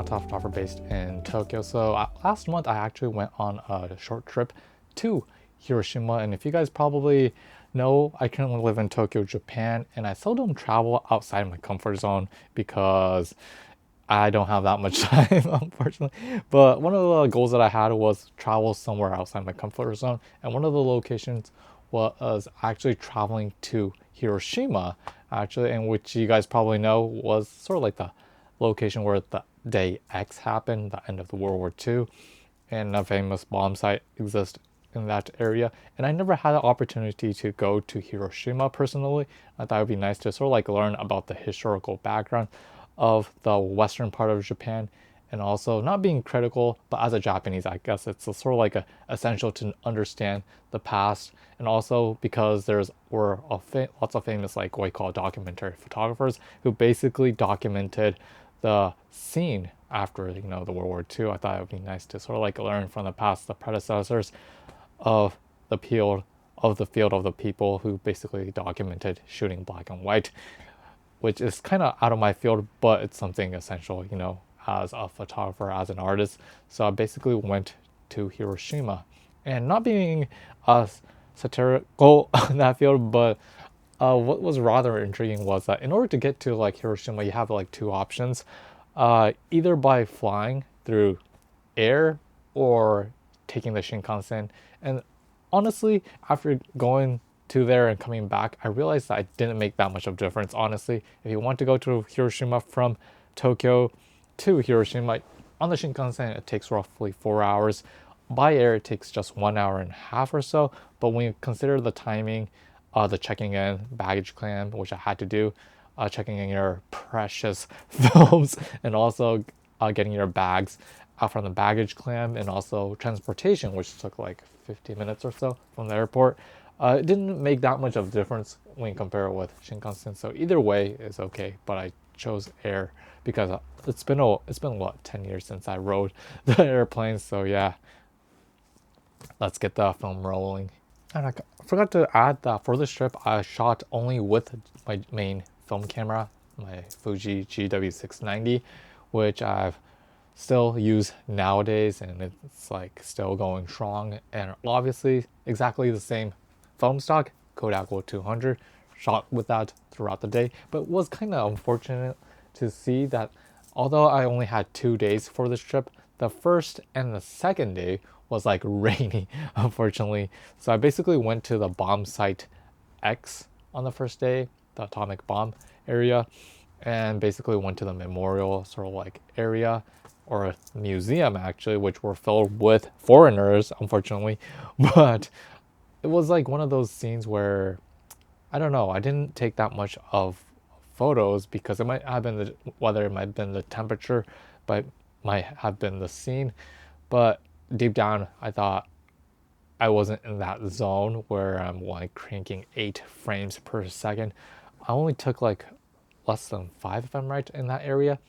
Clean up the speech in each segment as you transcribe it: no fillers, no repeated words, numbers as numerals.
top photographer based in Tokyo. So last month I actually went on a short trip to Hiroshima, and if you guys probably know, I currently live in Tokyo, Japan, and I seldom travel outside my comfort zone because I don't have that much time, unfortunately. But one of the goals that I had was travel somewhere outside my comfort zone, and one of the locations was actually traveling to Hiroshima, actually, and which you guys probably know was sort of like the location where the Day X happened, the end of the World War II, and a famous bomb site exists in that area. And I never had the opportunity to go to Hiroshima personally. I thought it would be nice to sort of like learn about the historical background of the western part of Japan, and also not being critical, but as a Japanese, I guess it's sort of like essential to understand the past, and also because lots of famous like what we call documentary photographers who basically documented the scene after the World War II. I thought it would be nice to sort of like learn from the past, the predecessors of the field of the people who basically documented shooting black and white, which is kind of out of my field, but it's something essential, as a photographer, as an artist. So I basically went to Hiroshima, and not being satirical in that field, but what was rather intriguing was that in order to get to like Hiroshima, you have like two options, either by flying through air or taking the Shinkansen. And honestly, after going to there and coming back, I realized that I didn't make that much of a difference. Honestly, if you want to go to Hiroshima from Tokyo to Hiroshima on the Shinkansen, it takes roughly 4 hours. By air, it takes just 1 hour and a half or so. But when you consider the timing, the checking in, baggage claim, which I had to do, checking in your precious films, and also getting your bags out from the baggage claim, and also transportation, which took like 50 minutes or so from the airport. It didn't make that much of a difference when you compare it with Shinkansen. So either way is okay, but I chose air because it's been what, 10 years since I rode the airplane. So yeah, let's get the film rolling. And I forgot to add that for this trip, I shot only with my main film camera, my Fuji GW690, which I've still use nowadays, and it's like still going strong. And obviously exactly the same film stock, Kodak 200, shot with that throughout the day. But it was kind of unfortunate to see that although I only had 2 days for this trip, the first and the second day was like rainy, unfortunately. So I basically went to the bomb site X on the first day, the atomic bomb area, and basically went to the memorial sort of like area, or a museum actually, which were filled with foreigners, unfortunately. But it was like one of those scenes where, I don't know, I didn't take that much of photos because it might have been the weather, it might have been the temperature, but might have been the scene. But deep down, I thought I wasn't in that zone where I'm like cranking 8 frames per second. I only took like less than 5, if I'm right, in that area.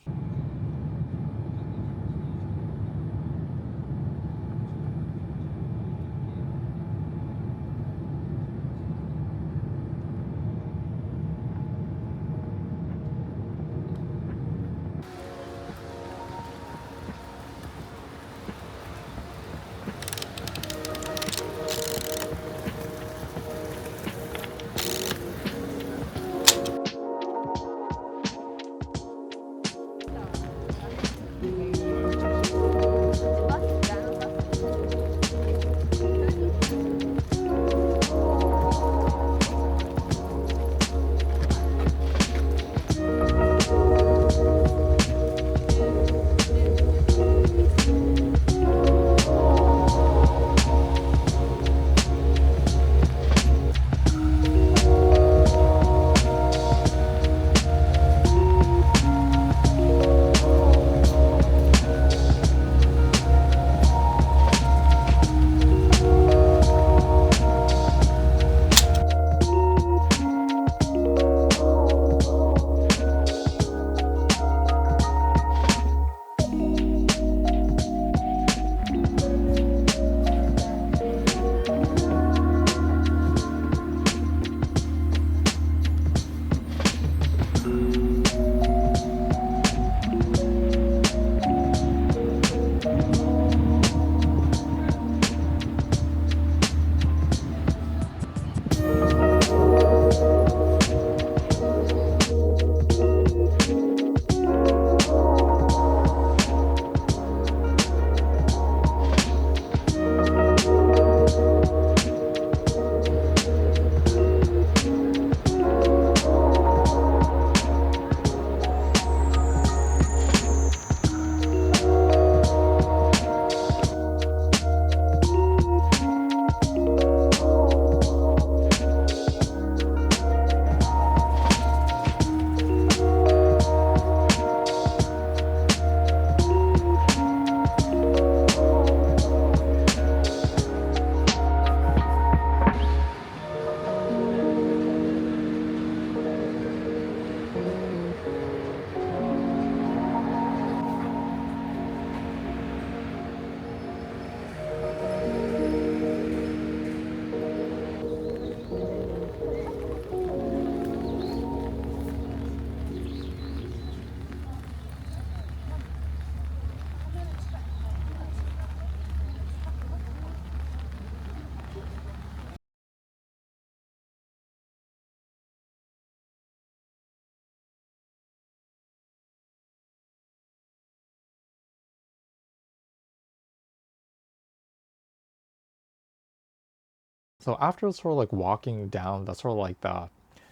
So after sort of like walking down the sort of like the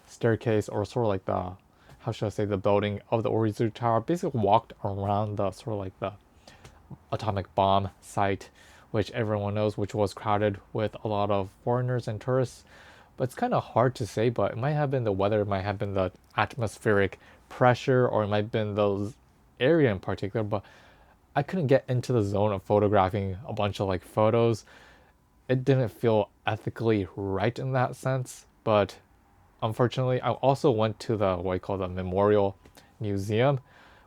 staircase, or sort of like the, how should I say, the building of the Orizu Tower, basically walked around the sort of like the atomic bomb site, which everyone knows, which was crowded with a lot of foreigners and tourists. But it's kind of hard to say, but it might have been the weather, it might have been the atmospheric pressure, or it might have been those area in particular. But I couldn't get into the zone of photographing a bunch of like photos. It didn't feel ethically right in that sense. But unfortunately, I also went to the what I call the Memorial Museum,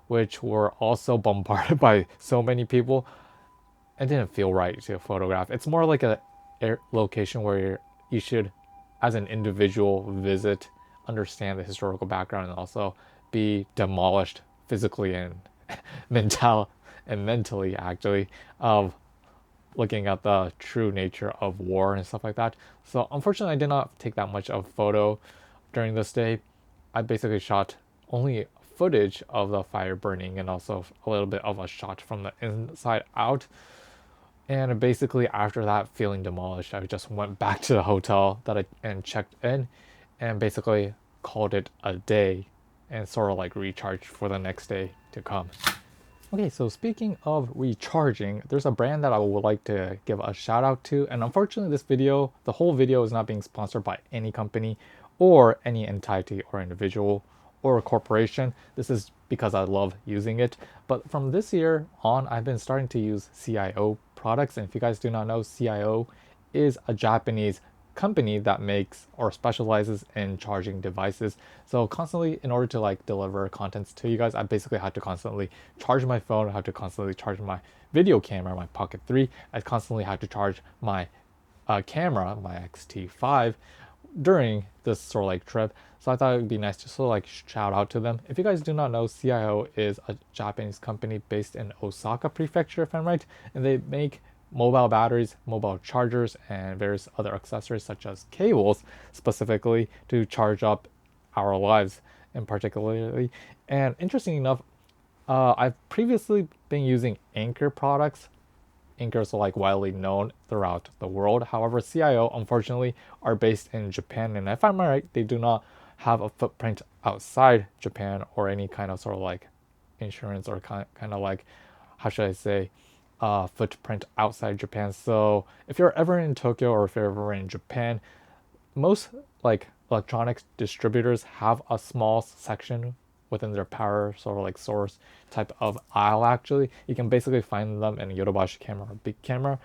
which were also bombarded by so many people. It didn't feel right to photograph. It's more like a location where you should, as an individual, visit, understand the historical background, and also be demolished physically and mentally actually, of looking at the true nature of war and stuff like that. So unfortunately, I did not take that much of photo during this day. I basically shot only footage of the fire burning, and also a little bit of a shot from the inside out. And basically after that feeling demolished, I just went back to the hotel that I and checked in, and basically called it a day, and sort of like recharged for the next day to come. Okay, so speaking of recharging, there's a brand that I would like to give a shout out to. And unfortunately, this video, the whole video, is not being sponsored by any company or any entity or individual or a corporation. This is because I love using it. But from this year on, I've been starting to use CIO products. And if you guys do not know, CIO is a Japanese company that makes or specializes in charging devices. So constantly, in order to like deliver contents to you guys, I basically had to constantly charge my phone. I had to constantly charge my video camera, my Pocket 3. I constantly had to charge my camera, my X-T5, during this sort of like trip. So I thought it would be nice to sort of like shout out to them. If you guys do not know, CIO is a Japanese company based in Osaka Prefecture, if I'm right, and they make mobile batteries, mobile chargers, and various other accessories such as cables, specifically to charge up our lives in particularly. And interesting enough, I've previously been using Anker products. Ankers are like widely known throughout the world. However, CIO unfortunately are based in Japan, and if I'm right, they do not have a footprint outside Japan, or any kind of sort of like insurance, or kind of like, how should I say, footprint outside Japan. So if you're ever in Tokyo, or if you're ever in Japan, most like electronics distributors have a small section within their power sort of like source type of aisle. Actually, you can basically find them in Yodobashi camera or big camera.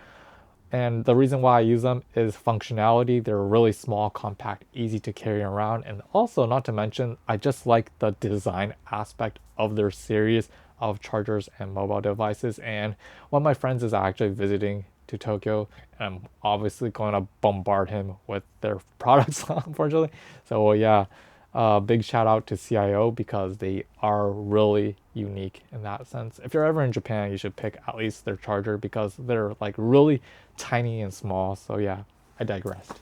And the reason why I use them is functionality. They're really small, compact, easy to carry around. And also, not to mention, I just like the design aspect of their series of chargers and mobile devices. And one of my friends is actually visiting to Tokyo, and I'm obviously going to bombard him with their products, unfortunately. So well, yeah, big shout out to CIO, because they are really unique in that sense. If you're ever in Japan, you should pick at least their charger, because they're like really tiny and small. So yeah, I digressed.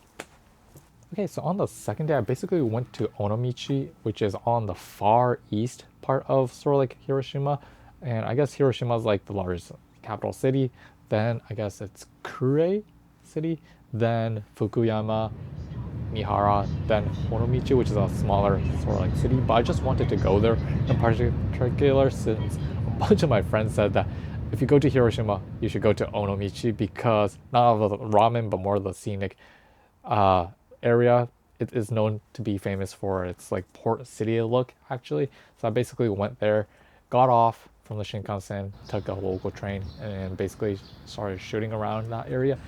Okay, so on the second day, I basically went to Onomichi, which is on the far east part of sort of like Hiroshima. And I guess Hiroshima is like the largest capital city. Then I guess it's Kure city, then Fukuyama, Mihara, then Onomichi, which is a smaller sort of like city. But I just wanted to go there in particular, since a bunch of my friends said that if you go to Hiroshima, you should go to Onomichi, because not of the ramen, but more of the scenic area. It is known to be famous for its like port city look, actually. So I basically went there, got off from the Shinkansen, took a local train, and basically started shooting around that area.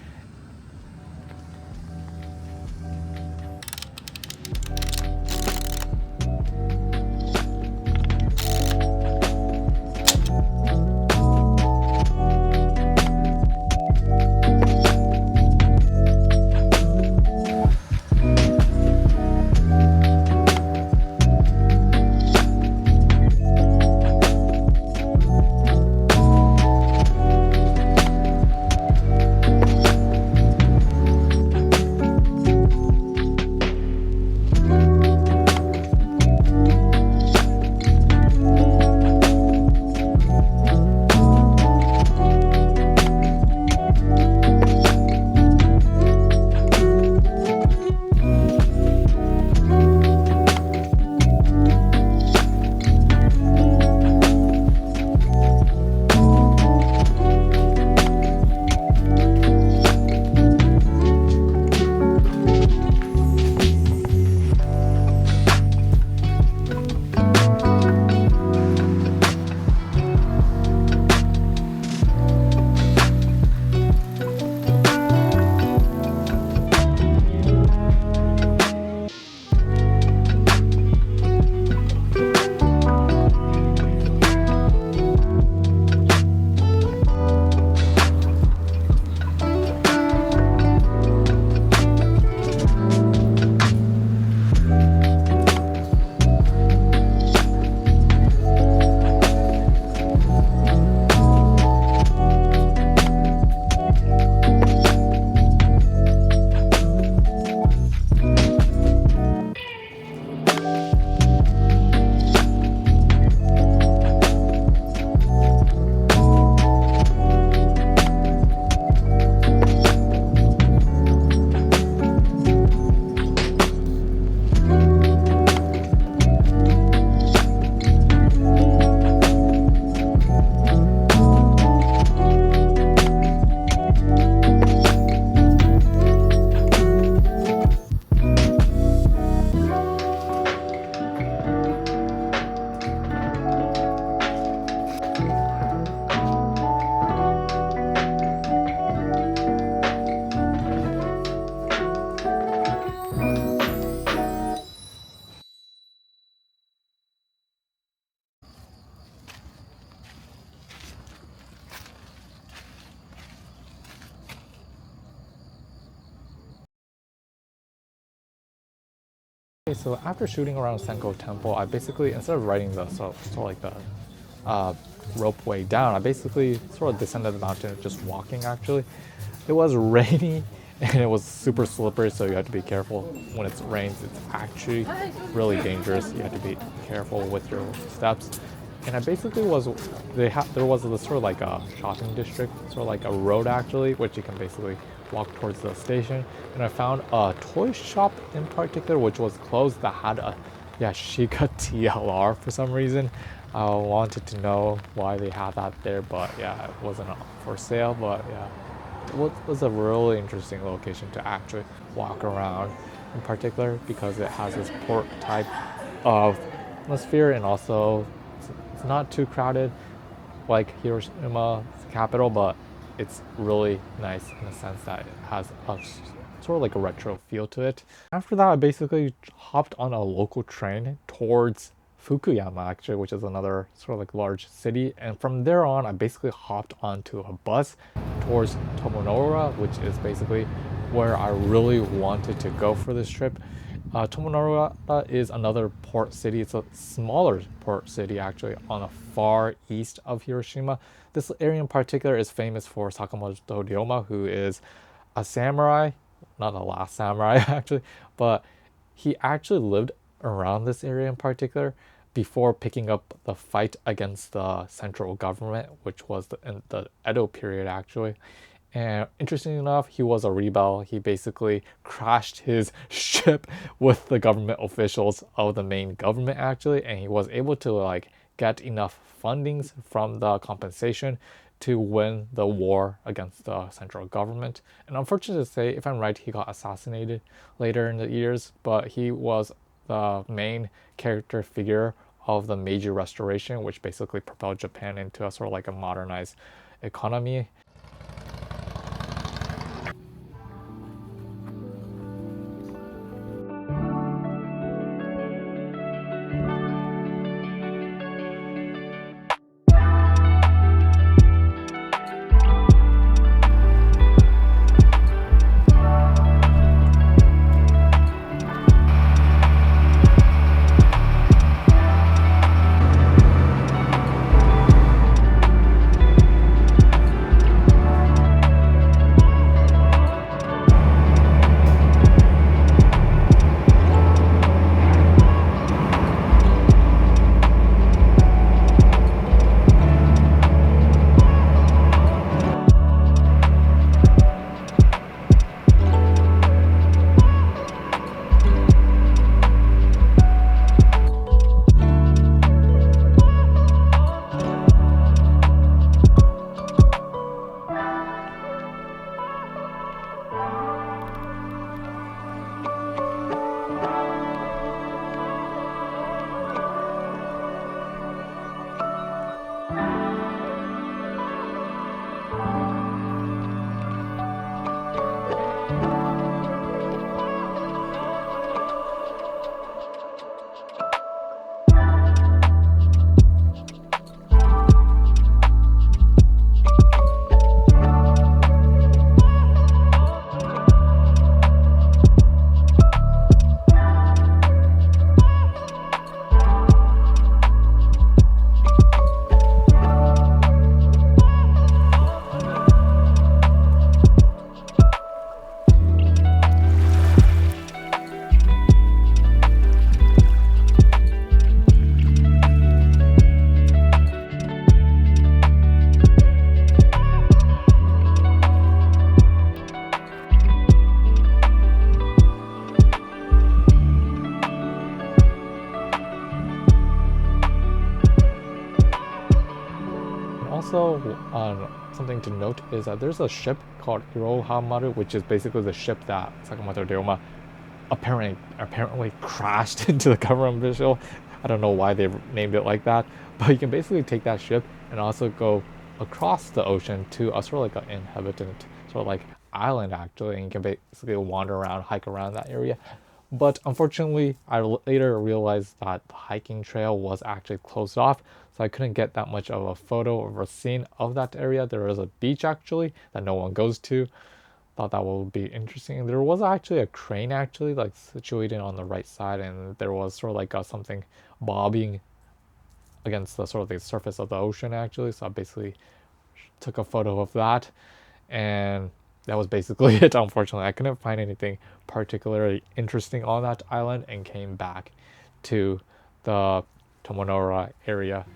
Okay, so after shooting around Senko Temple, I basically, instead of riding the sort of like the rope way down, I basically sort of descended the mountain just walking actually. It was rainy and it was super slippery, so you have to be careful. When it rains, it's actually really dangerous. You have to be careful with your steps. And I basically was, there was this sort of like a shopping district, sort of like a road actually, which you can basically walk towards the station. And I found a toy shop in particular, which was closed, that had a Yashica TLR for some reason. I wanted to know why they had that there, but yeah, it wasn't for sale, but yeah. It was a really interesting location to actually walk around, in particular because it has this port type of atmosphere, and also it's not too crowded like Hiroshima, the capital, but it's really nice in the sense that it has a sort of like a retro feel to it. After that, I basically hopped on a local train towards Fukuyama actually, which is another sort of like large city, and from there on I basically hopped onto a bus towards Tomonoura, which is basically where I really wanted to go for this trip. Tomonoura is another port city. It's a smaller port city actually on the far east of Hiroshima. This area in particular is famous for Sakamoto Ryoma, who is a samurai, not the last samurai actually, but he actually lived around this area in particular before picking up the fight against the central government, which was in the Edo period actually. And interestingly enough, he was a rebel. He basically crashed his ship with the government officials of the main government actually, and he was able to like get enough fundings from the compensation to win the war against the central government. And unfortunately to say, if I'm right, he got assassinated later in the years, but he was the main character figure of the Meiji Restoration, which basically propelled Japan into a sort of like a modernized economy. Also, something to note is that there's a ship called Hirohamaru, which is basically the ship that Sakamoto Ryoma apparently crashed into the government official. I don't know why they named it like that, but you can basically take that ship and also go across the ocean to a sort of like an inhabitant sort of like island actually, and you can basically wander around, hike around that area. But unfortunately, I later realized that the hiking trail was actually closed off, so I couldn't get that much of a photo or a scene of that area. There is a beach actually that no one goes to, thought that would be interesting. There was actually a crane actually like situated on the right side, and there was sort of like something bobbing against the sort of the surface of the ocean actually. So I basically took a photo of that, and that was basically it. Unfortunately, I couldn't find anything particularly interesting on that island and came back to the Tomonoura area.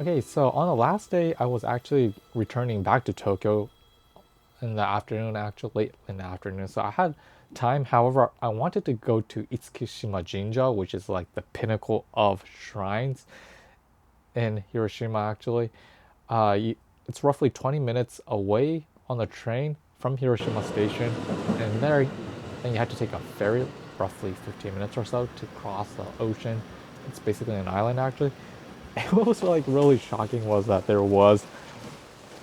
Okay, so on the last day, I was actually returning back to Tokyo in the afternoon, actually late in the afternoon. So I had time. However, I wanted to go to Itsukushima Jinja, which is like the pinnacle of shrines in Hiroshima, actually. It's roughly 20 minutes away on the train from Hiroshima Station, and there, then you have to take a ferry, roughly 15 minutes or so, to cross the ocean. It's basically an island, actually. And what was like really shocking was that there was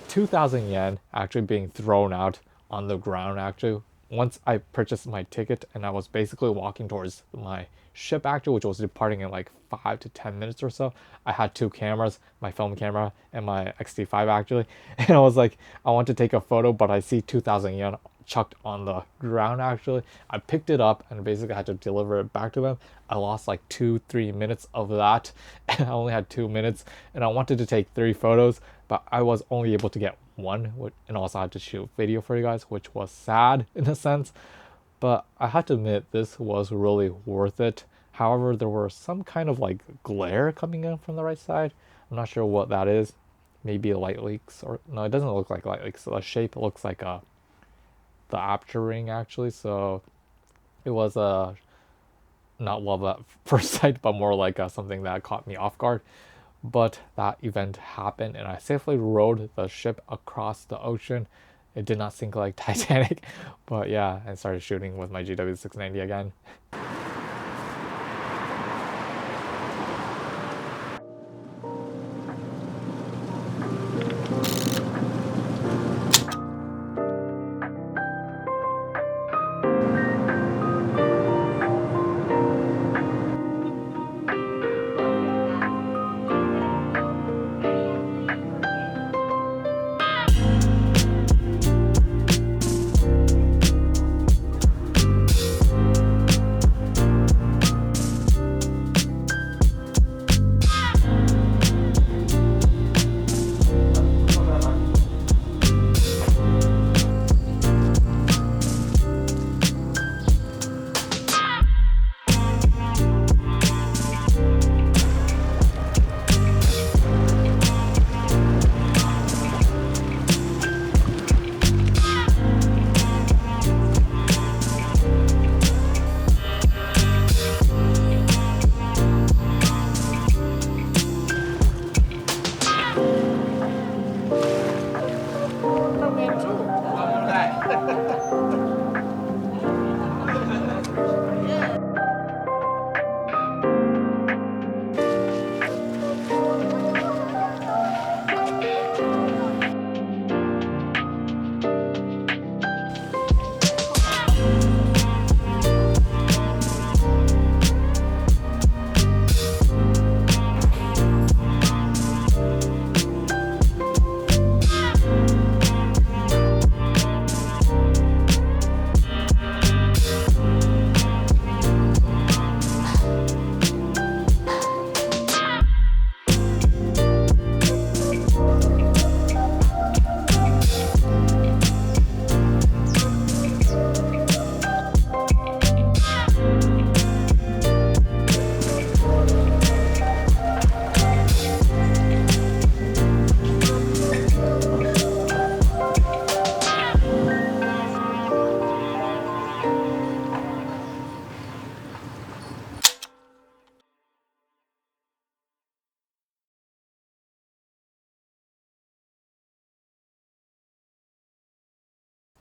2,000 yen actually being thrown out on the ground actually once I purchased my ticket, and I was basically walking towards my ship actually, which was departing in like 5 to 10 minutes or so. I had two cameras, my film camera and my XT5 actually, and I was like, I want to take a photo, but I see 2,000 yen chucked on the ground actually. I picked it up and basically had to deliver it back to them. I lost like 2-3 minutes of that, and I only had 2 minutes, and I wanted to take 3 photos, but I was only able to get one, and also had to shoot video for you guys, which was sad in a sense. But I had to admit this was really worth it. However, there were some kind of like glare coming in from the right side. I'm not sure what that is. Maybe light leaks, or no, it doesn't look like light leaks. The shape looks like the aperture ring actually. So it was not love at first sight, but more like something that caught me off guard. But that event happened, and I safely rowed the ship across the ocean. It did not sink like Titanic, but yeah, I started shooting with my GW690 again.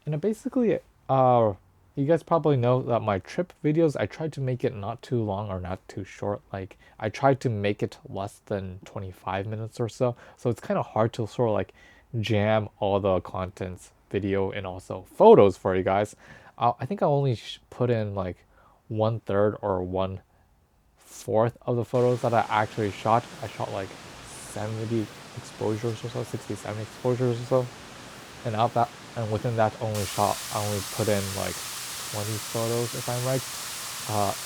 And basically, you guys probably know that my trip videos, I tried to make it not too long or not too short. Like, I tried to make it less than 25 minutes or so. So it's kind of hard to sort of like jam all the contents, video, and also photos for you guys. I think I only put in like 1/3 or 1/4 of the photos that I actually shot. I shot like 70 exposures or so, 60, 70 exposures or so. And out that, and within that only shot, I only put in like 20 photos if I'm right.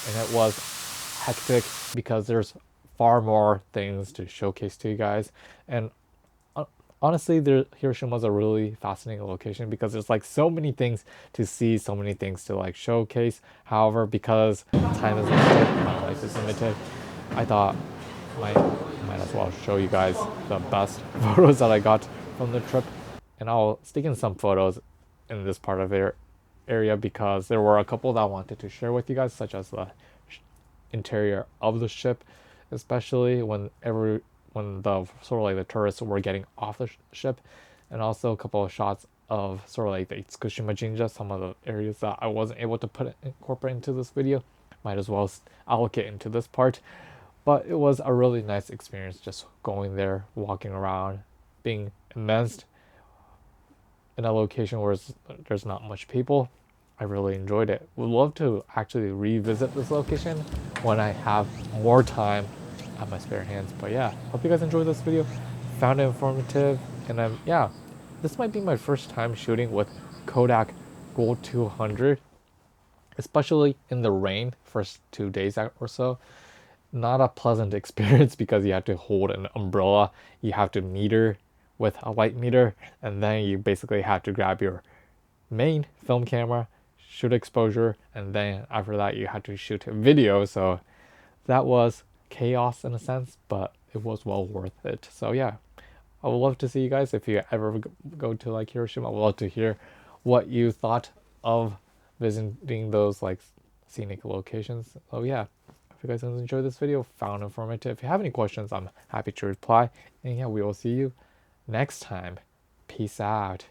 And it was hectic because there's far more things to showcase to you guys. And honestly, Hiroshima is a really fascinating location because there's like so many things to see, so many things to like showcase. However, because time is limited, my life is limited, I thought might as well show you guys the best photos that I got from the trip. And I'll stick in some photos in this part of the area because there were a couple that I wanted to share with you guys, such as the interior of the ship, especially when the sort of like the tourists were getting off the ship, and also a couple of shots of sort of like the Itsukushima Jinja, some of the areas that I wasn't able to incorporate into this video. Might as well allocate into this part. But it was a really nice experience just going there, walking around, being immersed in a location where there's not much people. I really enjoyed it. Would love to actually revisit this location when I have more time at my spare hands. But yeah, hope you guys enjoyed this video. Found it informative, and yeah, this might be my first time shooting with Kodak Gold 200, especially in the rain first 2 days or so. Not a pleasant experience because you have to hold an umbrella, you have to meter with a light meter, and then you basically have to grab your main film camera, shoot exposure, and then after that you had to shoot video. So that was chaos in a sense, but it was well worth it. So yeah, I would love to see you guys if you ever go to like Hiroshima. I would love to hear what you thought of visiting those like scenic locations. So yeah, if you guys enjoyed this video, found informative, if you have any questions, I'm happy to reply. And yeah, we will see you next time. Peace out.